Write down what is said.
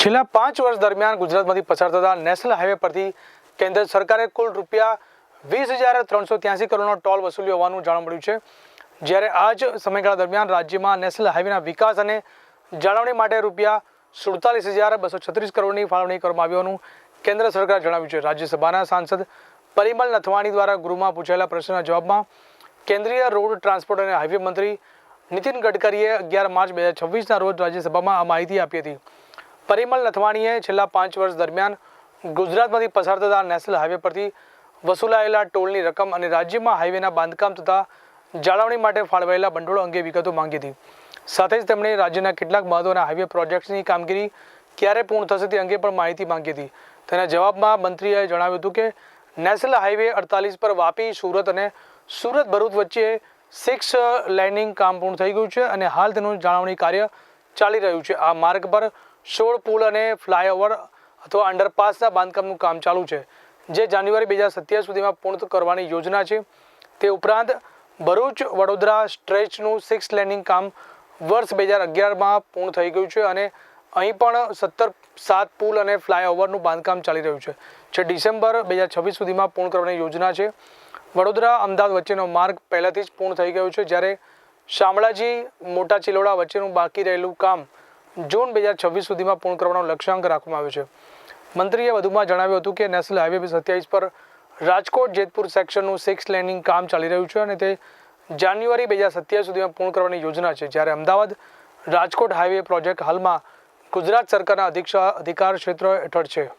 છેલ્લા 5 વર્ષ દરમિયાન ગુજરાતમાંથી પસાર થતા નેશનલ હાઈવે પરથી કેન્દ્ર સરકારે કુલ રૂપિયા 20,383 કરોડનો ટોલ વસૂલ્યો હોવાનું જાણવા મળ્યું છે। જ્યારે આ જ સમયગાળા દરમિયાન રાજ્યમાં નેશનલ હાઈવેના વિકાસ અને જાળવણી માટે રૂપિયા 47,236 કરોડની ફાળવણી કરવામાં આવી હોવાનું કેન્દ્ર સરકારે જણાવ્યું છે। રાજ્યસભાના સાંસદ પરિમલ નથવાણી દ્વારા ગૃહમાં પૂછાયેલા પ્રશ્નના જવાબમાં કેન્દ્રીય રોડ ટ્રાન્સપોર્ટ અને હાઈવે મંત્રી નીતિન ગડકરીએ 11 માર્ચ 2026ના રોજ રાજ્યસભામાં આ માહિતી આપી હતી। પરિમલ નથવાણીએ છેલ્લા 5 વર્ષ દરમિયાન ગુજરાતમાંથી પસાર થતા નેશનલ હાઈવે પરથી વસૂલાયેલા ટોલની રકમ અને રાજ્યમાં હાઈવેના બાંધકામ તથા જાળવણી માટે ફાળવાયેલા ભંડોળ અંગે વિગતો માંગી હતી। સાથે જ તેમણે રાજ્યના કેટલાક મહત્વના હાઈવે પ્રોજેક્ટ્સની કામગીરી ક્યારે પૂર્ણ થશે તે અંગે પણ માહિતી માંગી હતી। તેના જવાબમાં મંત્રીએ જણાવ્યું હતું કે નેશનલ હાઈવે 48 પર વાપી, સુરત અને સુરત ભરૂચ વચ્ચે 6 લેનિંગ કામ પૂર્ણ થઈ ગયું છે અને હાલ તેનું જાળવણી કાર્ય ચાલી રહ્યું છે। આ માર્ગ પર 16 પુલ અને ફ્લાયઓવર અથવા અંડરપાસના બાંધકામનું કામ ચાલુ છે, જે જાન્યુઆરી 2027 સુધીમાં પૂર્ણ કરવાની યોજના છે। તે ઉપરાંત ભરૂચ વડોદરા સ્ટ્રેચનું 6 લેનિંગ કામ વર્ષ 2011માં પૂર્ણ થઈ ગયું છે અને અહીં પણ 7 પુલ અને ફ્લાયઓવરનું બાંધકામ ચાલી રહ્યું છે, જે ડિસેમ્બર 2026 સુધીમાં પૂર્ણ કરવાની યોજના છે। વડોદરા અમદાવાદ વચ્ચેનો માર્ગ પહેલાથી જ પૂર્ણ થઈ ગયો છે, જ્યારે શામળાજી મોટા ચિલોડા વચ્ચેનું બાકી રહેલું કામ જૂન 2026 સુધીમાં પૂર્ણ કરવાનો લક્ષ્યાંક રાખવામાં આવ્યો છે। મંત્રીએ વધુમાં જણાવ્યું હતું કે નેશનલ હાઈવે 27 પર રાજકોટ જેતપુર સેક્શનનું 6 લેનિંગ કામ ચાલી રહ્યું છે અને તે જાન્યુઆરી 2027 સુધીમાં પૂર્ણ કરવાની યોજના છે, જ્યારે અમદાવાદ રાજકોટ હાઈવે પ્રોજેક્ટ હાલમાં ગુજરાત સરકારના અધિકાર ક્ષેત્ર હેઠળ છે।